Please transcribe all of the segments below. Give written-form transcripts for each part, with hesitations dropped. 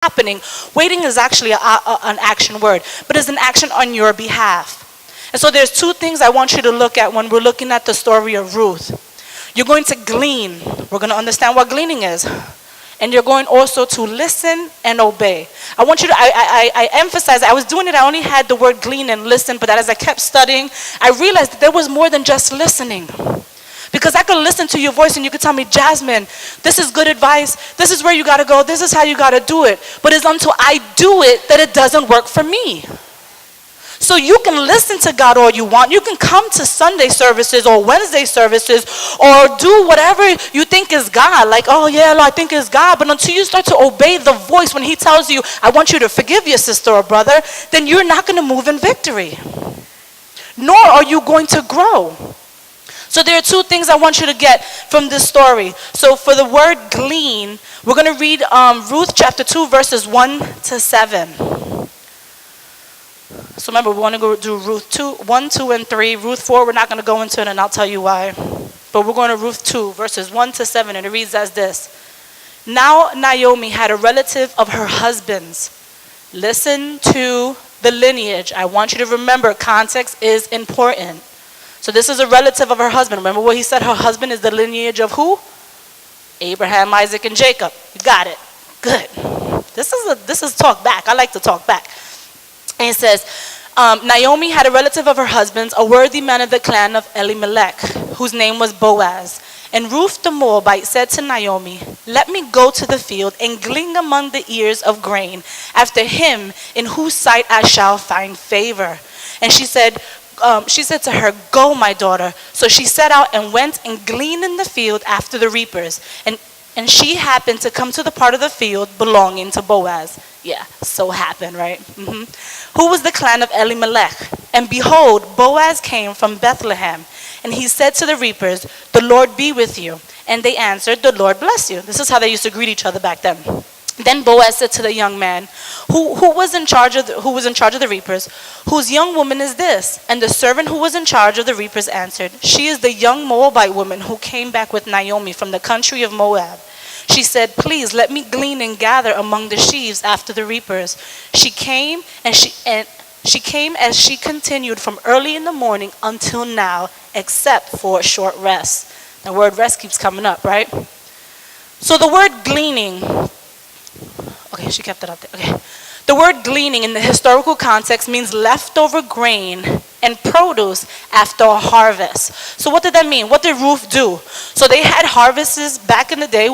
happening. Waiting is actually an action word, but it's an action on your behalf. And so there's two things I want you to look at when we're looking at the story of Ruth. You're going to glean. We're going to understand what gleaning is. And you're going also to listen and obey. I want you to, I emphasize, I was doing it, I only had the word glean and listen, but as I kept studying, I realized that there was more than just listening. Because I could listen to your voice and you could tell me, Jasmine, this is good advice, this is where you gotta go, this is how you gotta do it. But it's until I do it that it doesn't work for me. So you can listen to God all you want. You can come to Sunday services or Wednesday services or do whatever you think is God. Like, oh yeah, I think it's God. But until you start to obey the voice when he tells you, I want you to forgive your sister or brother, then you're not going to move in victory. Nor are you going to grow. So there are two things I want you to get from this story. So for the word glean, we're going to read Ruth chapter 2 verses 1 to 7. So remember, we want to go do Ruth 1, 2, and 3. Ruth 4, we're not going to go into it, and I'll tell you why. But we're going to Ruth 2, verses 1 to 7, and it reads as this. Now Naomi had a relative of her husband's. Listen to the lineage. I want you to remember, context is important. So this is a relative of her husband. Remember what he said? Her husband is the lineage of who? Abraham, Isaac, and Jacob. You got it. Good. This is talk back. I like to talk back. And it says, Naomi had a relative of her husband's, a worthy man of the clan of Elimelech, whose name was Boaz. And Ruth the Moabite said to Naomi, let me go to the field and glean among the ears of grain after him in whose sight I shall find favor. And she said to her, go, my daughter. So she set out and went and gleaned in the field after the reapers. And she happened to come to the part of the field belonging to Boaz. Yeah, so happened, right? Who was the clan of Elimelech. And behold, Boaz came from Bethlehem. And he said to the reapers, the Lord be with you. And they answered, the Lord bless you. This is how they used to greet each other back then. Then Boaz said to the young man, who was in charge of the reapers, whose young woman is this? And the servant who was in charge of the reapers answered, she is the young Moabite woman who came back with Naomi from the country of Moab. She said, please let me glean and gather among the sheaves after the reapers. She came as she continued from early in the morning until now, except for a short rest. The word rest keeps coming up, right? So the word gleaning, okay, she kept it up there. Okay. The word gleaning in the historical context means leftover grain and produce after a harvest. So what did that mean? What did Ruth do? So they had harvests back in the day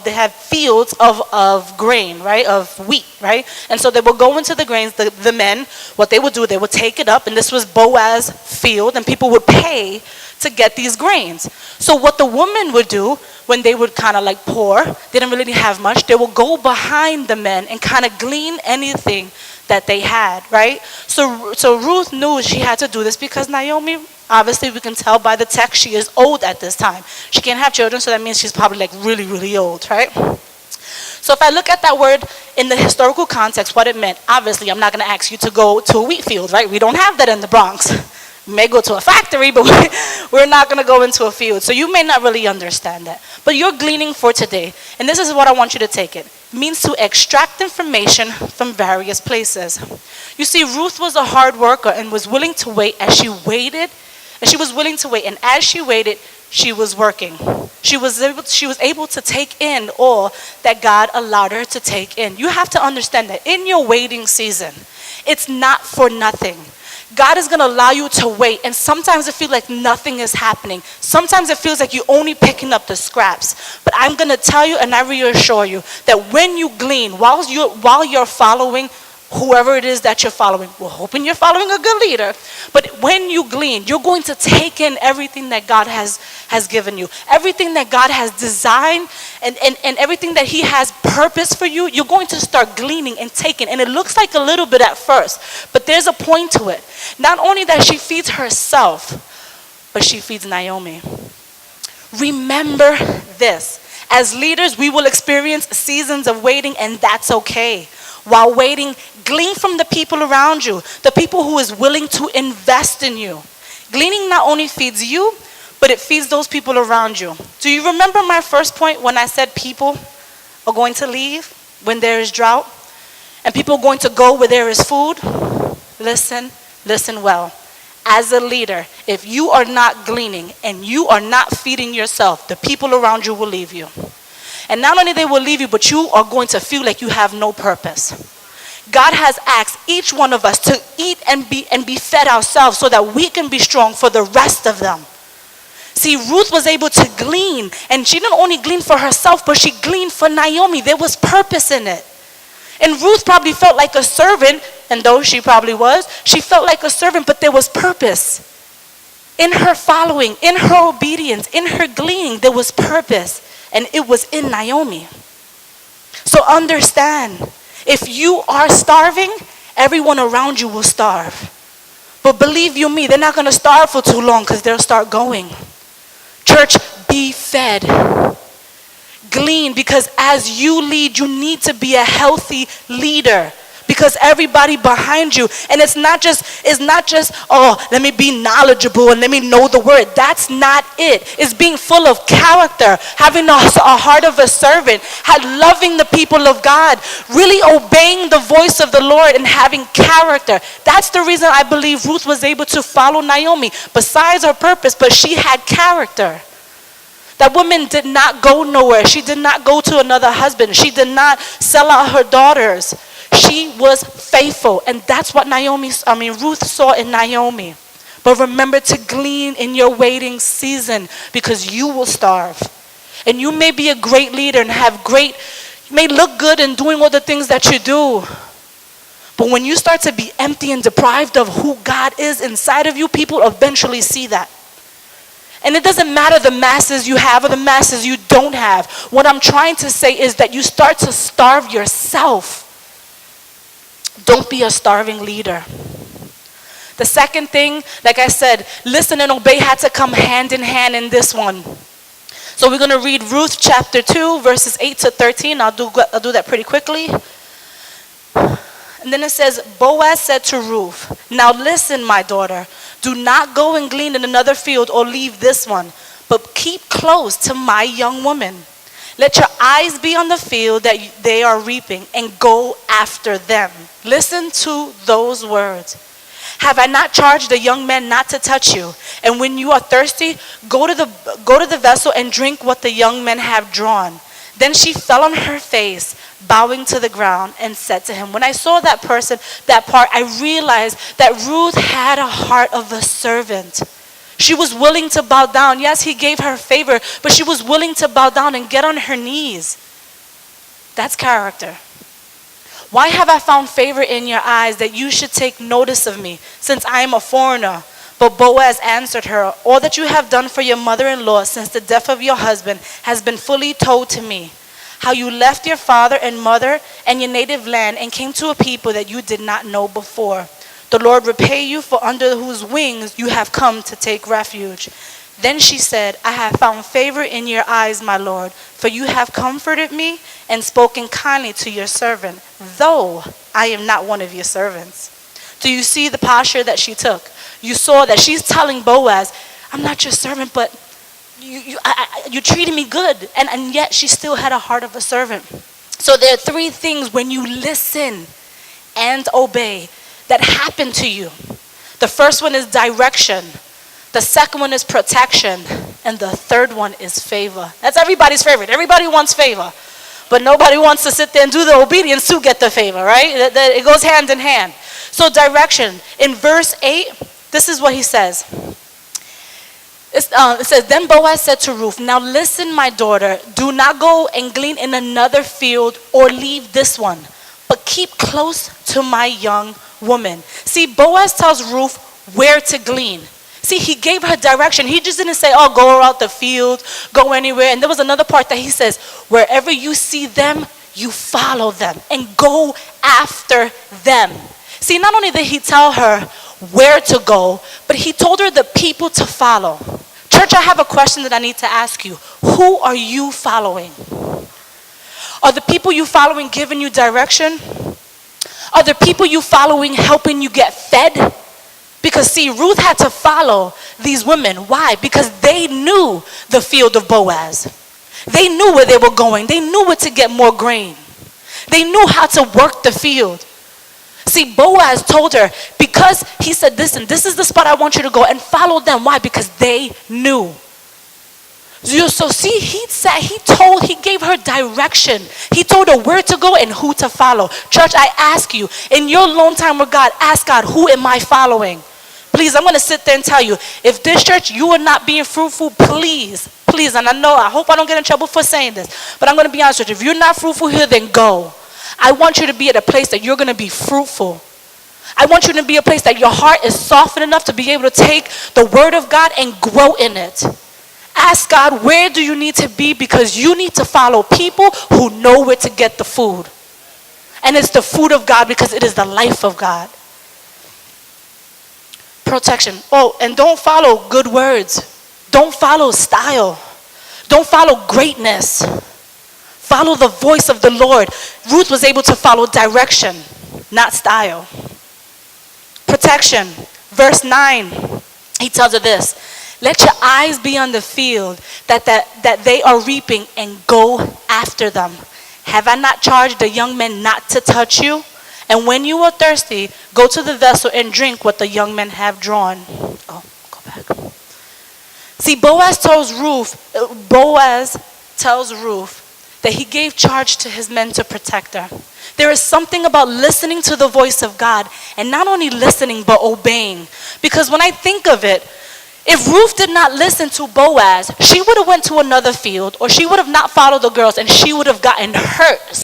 they had fields of grain, right? Of wheat, right? And so they would go into the grains, the men, what they would do, they would take it up, and this was Boaz's field, and people would pay to get these grains. So what the woman would do when they would kind of like poor, they didn't really have much, they would go behind the men and kind of glean anything that they had, right? So Ruth knew she had to do this because Naomi, obviously we can tell by the text, she is old at this time. She can't have children, so that means she's probably like really, really old, right? So if I look at that word in the historical context, what it meant, obviously I'm not going to ask you to go to a wheat field, right? We don't have that in the Bronx. We may go to a factory, but we're not going to go into a field. So you may not really understand that. But you're gleaning for today, and this is what I want you to take it. It means to extract information from various places. You see, Ruth was a hard worker and was willing to wait as she waited. And she was willing to wait, and as she waited, she was working. She was able to take in all that God allowed her to take in. You have to understand that in your waiting season, it's not for nothing. God is going to allow you to wait, and sometimes it feels like nothing is happening. Sometimes it feels like you're only picking up the scraps. But I'm going to tell you, and I reassure you, that when you glean, while you're following whoever it is that you're following, we're hoping you're following a good leader, but when you glean, you're going to take in everything that God has given you, everything that God has designed, and everything that he has purpose for you. You're going to start gleaning and taking, and it looks like a little bit at first, but there's a point to it. Not only that she feeds herself, but she feeds Naomi. Remember this. As leaders, we will experience seasons of waiting, and that's okay. While waiting, glean from the people around you, the people who is willing to invest in you. Gleaning not only feeds you, but it feeds those people around you. Do you remember my first point when I said people are going to leave when there is drought? and people are going to go where there is food, listen well. As a leader, if you are not gleaning and you are not feeding yourself, the people around you will leave you. And not only they will leave you, but you are going to feel like you have no purpose. God has asked each one of us to eat and be fed ourselves so that we can be strong for the rest of them. See, Ruth was able to glean, and she didn't only glean for herself, but she gleaned for Naomi. There was purpose in it. And Ruth probably felt like a servant, and though she probably was, she felt like a servant, but there was purpose. In her following, in her obedience, in her gleaning, there was purpose, and it was in Naomi. So understand, if you are starving, everyone around you will starve. But believe you me, they're not going to starve for too long because they'll start going. Church, be fed. Glean, because as you lead, you need to be a healthy leader. Because everybody behind you, and it's not just, oh, let me be knowledgeable and let me know the word. That's not it. It's being full of character, having a heart of a servant, loving the people of God, really obeying the voice of the Lord and having character. That's the reason I believe Ruth was able to follow Naomi, besides her purpose, but she had character. That woman did not go nowhere. She did not go to another husband. She did not sell out her daughters. She was faithful, and that's what Ruth saw in Naomi. But remember to glean in your waiting season, because you will starve. And you may be a great leader and you may look good in doing all the things that you do. But when you start to be empty and deprived of who God is inside of you, people eventually see that. And it doesn't matter the masses you have or the masses you don't have. What I'm trying to say is that you start to starve yourself. Don't be a starving leader. The second thing, like I said, listen and obey had to come hand in hand in this one. So we're going to read Ruth chapter 2, verses 8 to 13. I'll do that pretty quickly. And then it says, Boaz said to Ruth, now listen, my daughter, do not go and glean in another field or leave this one, but keep close to my young woman. Let your eyes be on the field that they are reaping, and go after them. Listen to those words. Have I not charged the young men not to touch you? And when you are thirsty, go to the vessel and drink what the young men have drawn. Then she fell on her face, bowing to the ground, and said to him. When I saw that part, I realized that Ruth had a heart of a servant. She was willing to bow down. Yes, he gave her favor, but she was willing to bow down and get on her knees. That's character. Why have I found favor in your eyes that you should take notice of me, since I am a foreigner? But Boaz answered her, all that you have done for your mother-in-law since the death of your husband has been fully told to me. How you left your father and mother and your native land and came to a people that you did not know before. The Lord repay you, for under whose wings you have come to take refuge. Then she said, I have found favor in your eyes, my Lord, for you have comforted me and spoken kindly to your servant, though I am not one of your servants. Do you see the posture that she took? You saw that she's telling Boaz, I'm not your servant, but you treated me good. And yet she still had a heart of a servant. So there are three things when you listen and obey that happen to you. The first one is direction. The second one is protection. And the third one is favor. That's everybody's favorite. Everybody wants favor. But nobody wants to sit there and do the obedience to get the favor, right? It goes hand in hand. So direction. In verse 8, this is what he says. It says, then Boaz said to Ruth, now listen, my daughter, do not go and glean in another field or leave this one, but keep close to my young woman. See, Boaz tells Ruth where to glean. See, he gave her direction. He just didn't say, oh, go out the field, go anywhere. And there was another part that he says, wherever you see them, you follow them and go after them. See, not only did he tell her where to go, but he told her the people to follow. Church, I have a question that I need to ask you. Who are you following? Are the people you following giving you direction? Are the people you following helping you get fed? Because see, Ruth had to follow these women. Why? Because they knew the field of Boaz. They knew where they were going. They knew where to get more grain. They knew how to work the field. See, Boaz told her, because he said, listen, this is the spot I want you to go, and follow them. Why? Because they knew. So see, he gave her direction. He told her where to go and who to follow. Church, I ask you, in your alone time with God, ask God, who am I following? Please, I'm going to sit there and tell you, if this church, you are not being fruitful, please, and I hope I don't get in trouble for saying this, but I'm going to be honest with you. If you're not fruitful here, then go. I want you to be at a place that you're going to be fruitful. I want you to be a place that your heart is softened enough to be able to take the word of God and grow in it. Ask God, where do you need to be? Because you need to follow people who know where to get the food. And it's the food of God because it is the life of God. Protection. Oh, and don't follow good words. Don't follow style. Don't follow greatness. Follow the voice of the Lord. Ruth was able to follow direction, not style. Protection. Verse 9, he tells her this. Let your eyes be on the field that they are reaping, and go after them. Have I not charged the young men not to touch you? And when you are thirsty, go to the vessel and drink what the young men have drawn. Oh, go back. See, Boaz tells Ruth that he gave charge to his men to protect her. There is something about listening to the voice of God, and not only listening, but obeying. Because when I think of it, if Ruth did not listen to Boaz, she would have went to another field, or she would have not followed the girls, and she would have gotten hurt